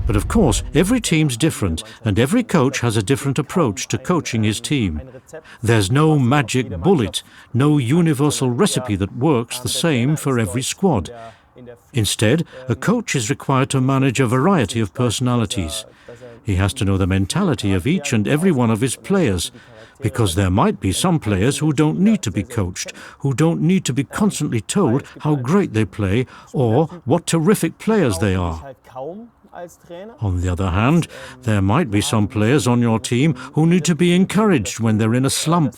But of course, every team's different, and every coach has a different approach to coaching his team. There's no magic bullet, no universal recipe that works the same for every squad. Instead, a coach is required to manage a variety of personalities. He has to know the mentality of each and every one of his players, because there might be some players who don't need to be coached, who don't need to be constantly told how great they play or what terrific players they are. On the other hand, there might be some players on your team who need to be encouraged when they're in a slump.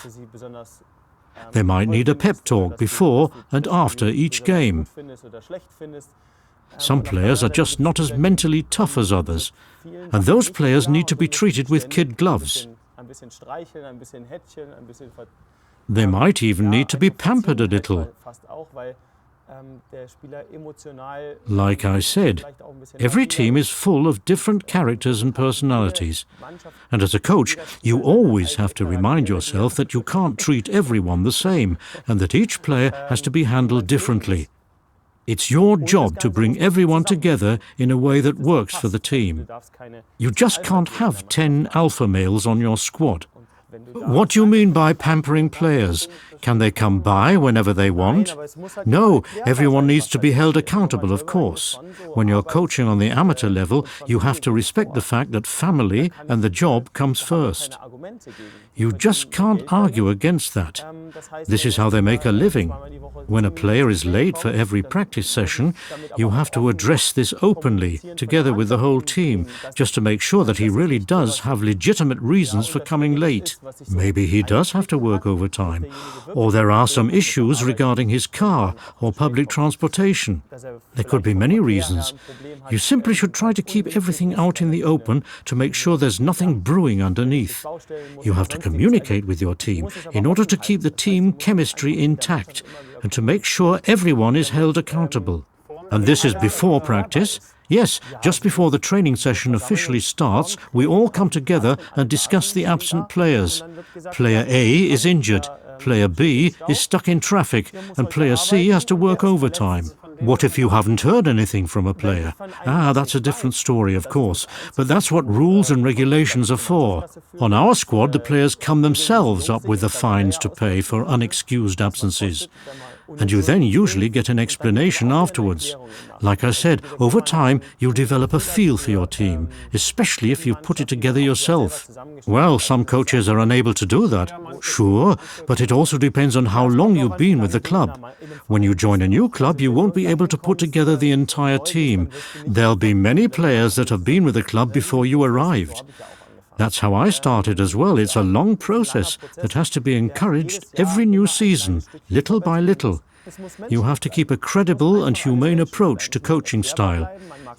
They might need a pep talk before and after each game. Some players are just not as mentally tough as others, and those players need to be treated with kid gloves. They might even need to be pampered a little. Like I said, every team is full of different characters and personalities. And as a coach, you always have to remind yourself that you can't treat everyone the same, and that each player has to be handled differently. It's your job to bring everyone together in a way that works for the team. You just can't have 10 alpha males on your squad. What do you mean by pampering players? Can they come by whenever they want? No, everyone needs to be held accountable, of course. When you're coaching on the amateur level, you have to respect the fact that family and the job comes first. You just can't argue against that. This is how they make a living. When a player is late for every practice session, you have to address this openly, together with the whole team, just to make sure that he really does have legitimate reasons for coming late. Maybe he does have to work overtime, or there are some issues regarding his car or public transportation. There could be many reasons. You simply should try to keep everything out in the open to make sure there's nothing brewing underneath. You have to communicate with your team in order to keep the team chemistry intact and to make sure everyone is held accountable. And this is before practice. Yes, just before the training session officially starts, we all come together and discuss the absent players. Player A is injured, Player B is stuck in traffic, and Player C has to work overtime. What if you haven't heard anything from a player? That's a different story, of course, but that's what rules and regulations are for. On our squad, the players come themselves up with the fines to pay for unexcused absences. And you then usually get an explanation afterwards. Like I said, over time you'll develop a feel for your team, especially if you put it together yourself. Well, some coaches are unable to do that. Sure, but it also depends on how long you've been with the club. When you join a new club, you won't be able to put together the entire team. There'll be many players that have been with the club before you arrived. That's how I started as well. It's a long process that has to be encouraged every new season, little by little. You have to keep a credible and humane approach to coaching style.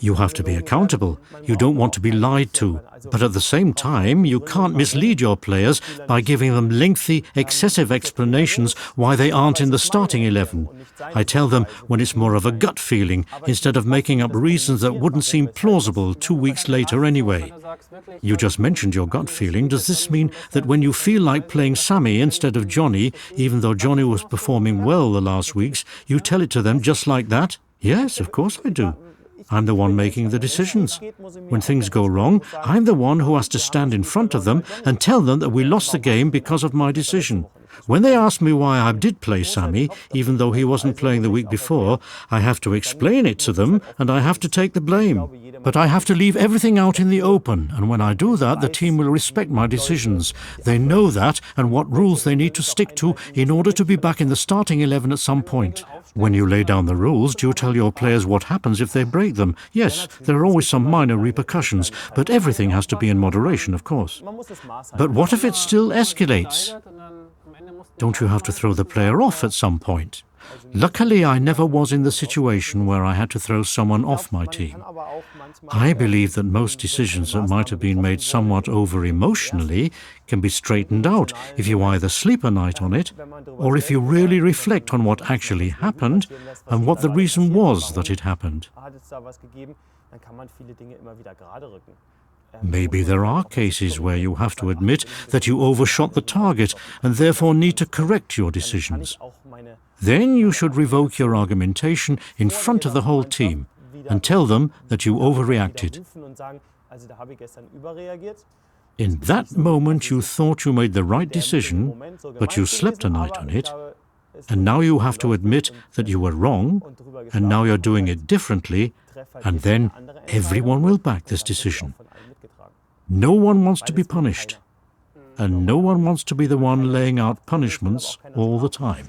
You have to be accountable. You don't want to be lied to. But at the same time, you can't mislead your players by giving them lengthy, excessive explanations why they aren't in the starting 11. I tell them when it's more of a gut feeling, instead of making up reasons that wouldn't seem plausible 2 weeks later anyway. You just mentioned your gut feeling. Does this mean that when you feel like playing Sammy instead of Johnny, even though Johnny was performing well the last weeks, you tell it to them just like that? Yes, of course I do. I'm the one making the decisions. When things go wrong, I'm the one who has to stand in front of them and tell them that we lost the game because of my decision. When they ask me why I did play Sammy, even though he wasn't playing the week before, I have to explain it to them and I have to take the blame. But I have to leave everything out in the open, and when I do that, the team will respect my decisions. They know that and what rules they need to stick to in order to be back in the starting 11 at some point. When you lay down the rules, do you tell your players what happens if they break them? Yes, there are always some minor repercussions, but everything has to be in moderation, of course. But what if it still escalates? Don't you have to throw the player off at some point? Luckily, I never was in the situation where I had to throw someone off my team. I believe that most decisions that might have been made somewhat over-emotionally can be straightened out if you either sleep a night on it, or if you really reflect on what actually happened and what the reason was that it happened. Maybe there are cases where you have to admit that you overshot the target and therefore need to correct your decisions. Then you should revoke your argumentation in front of the whole team. and tell them that you overreacted. In that moment you thought you made the right decision, but you slept a night on it, and now you have to admit that you were wrong, and now you're doing it differently, and then everyone will back this decision. No one wants to be punished, and no one wants to be the one laying out punishments all the time.